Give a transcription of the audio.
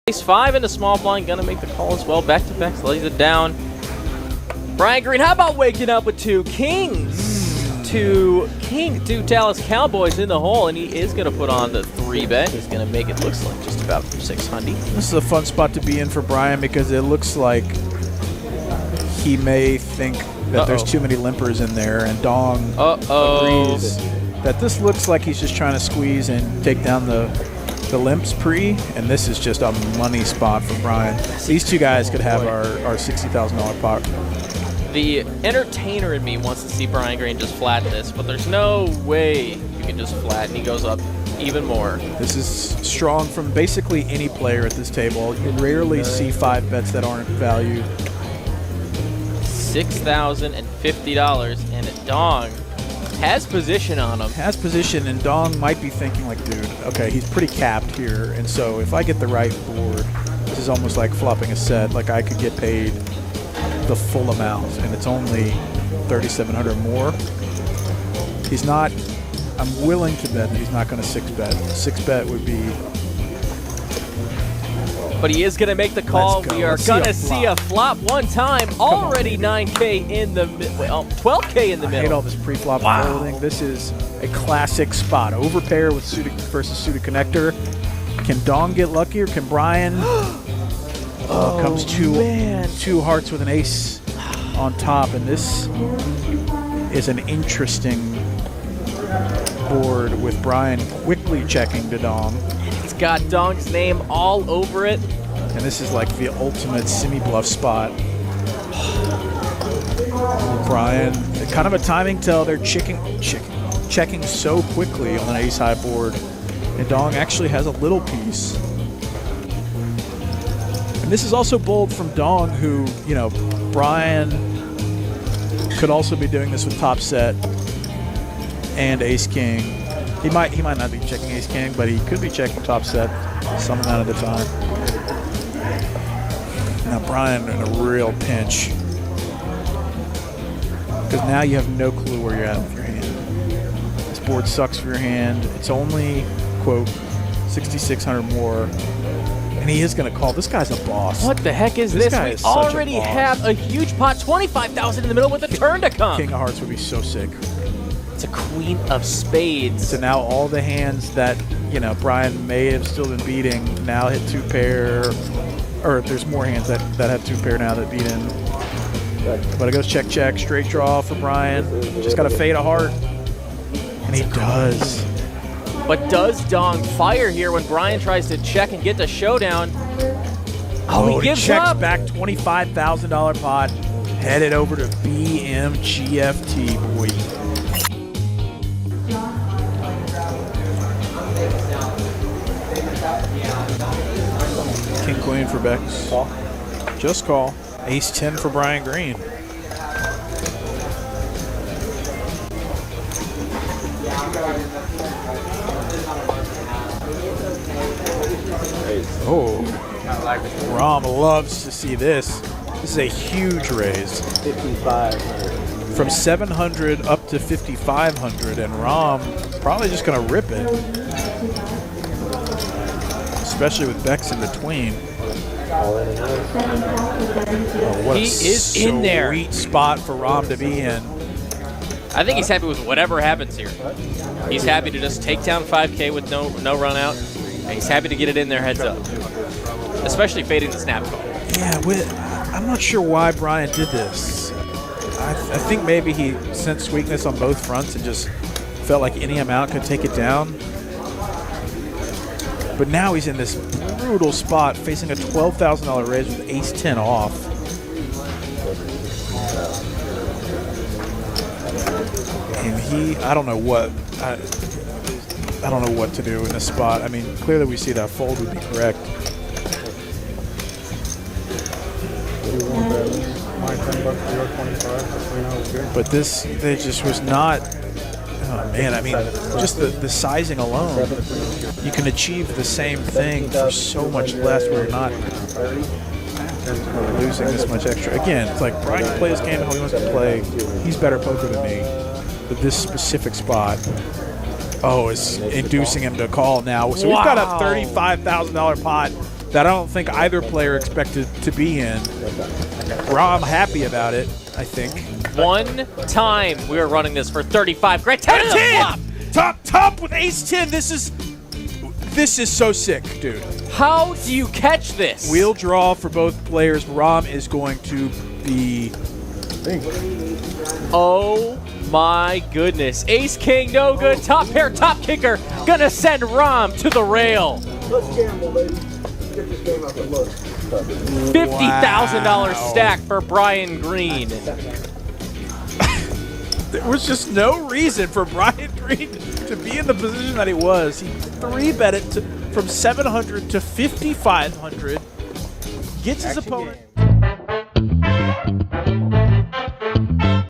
Ace 5 in the small blind, gonna make the call as well. Back to Becks, lays it down. Brian Green, how about waking up with two kings? Two Dallas Cowboys in the hole, and he is gonna put on the 3-bet. He's gonna make it looks like just about 600. This is a fun spot to be in for Brian because it looks like he may think that there's too many limpers in there, and Dong agrees that this looks like he's just trying to squeeze and take down the limps pre, and this is just a money spot for Brian. These two guys could have our $60,000 pot. The entertainer in me wants to see Brian Green just flatten this, but there's no way you can just flatten. He goes up even more. This is strong from basically any player at this table. You rarely see 5 bets that aren't valued. $6,050, and Dong has position on him. Has position, and Dong might be thinking like, dude, okay, he's pretty capped here, and so if I get the right board, this is almost like flopping a set. Like I could get paid the full amount, and it's only $3,700 more. He's not. I'm willing to bet that he's not going to 6-bet. 6-bet would be. But he is going to make the call. We are going to see a flop one time. Already 9K in the middle. 12K in the middle. I hate all this pre-flop folding. This is a classic spot. Overpair with suited versus suited connector. Can Dong get lucky, or can Brian? Comes two hearts with an ace on top, and this is an interesting board with Brian quickly checking to Dong. It's got Dong's name all over it. And this is like the ultimate semi-bluff spot. Brian, kind of a timing tell. They're checking so quickly on an ace-high board. And Dong actually has a little piece. And this is also bold from Dong, who, you know, Brian could also be doing this with top set and ace-king. He might not be checking ace-king, but he could be checking top set some amount of the time. Now Brian in a real pinch, because now you have no clue where you're at with your hand. This board sucks for your hand. It's only, quote, 6,600 more, and he is going to call. This guy's a boss. What the heck is this? We already have a huge pot, 25,000 in the middle with a turn to come. King of Hearts would be so sick. It's a Queen of Spades. So now all the hands that, you know, Brian may have still been beating now hit 2-pair, or there's more hands that have 2-pair now that beat in. But it goes check, check, straight draw for Brian. Just got to fade a heart, and he does. But does Dong fire here when Brian tries to check and get the showdown? He gives checks up. Back $25,000 pot, headed over to BMGFT, boy. King Queen for Becks. Call. Just call. Ace 10 for Brian Green. Oh, Rom loves to see this. This is a huge raise. 5,500. From 700 up to 5,500, and Rom probably just going to rip it. Especially with Becks in between. What he is in there. Sweet spot for Rom to be in. I think he's happy with whatever happens here. He's happy to just take down 5K with no run out. And he's happy to get it in there heads up. Especially fading the snap call. Yeah, I'm not sure why Brian did this. I think maybe he sensed weakness on both fronts and just felt like any amount could take it down. But now he's in this brutal spot, facing a $12,000 raise with ace 10 off. And I don't know what, I don't know what to do in this spot. I mean, clearly we see that fold would be correct. But this, it just was not. Oh man, I mean, just the sizing alone, you can achieve the same thing for so much less where you're not losing this much extra. Again, it's like Brian can play his game how he wants to play. He's better poker than me. But this specific spot, it's inducing him to call now. So we've got a $35,000 pot that I don't think either player expected to be in. Rom happy about it, I think. One time we were running this for 35 grand. 10 to the flop. Top with ace-10. This is so sick, dude. How do you catch this? Wheel draw for both players. Rom is going to be... Oh my goodness. Ace King, no good. Top pair, top kicker. Gonna send Rom to the rail. Let's gamble, baby. Get this game out the look. $50,000 stack for Brian Green. There was just no reason for Brian Green to be in the position that he was. He 3-bet it from 700 to 5,500. Gets his opponent.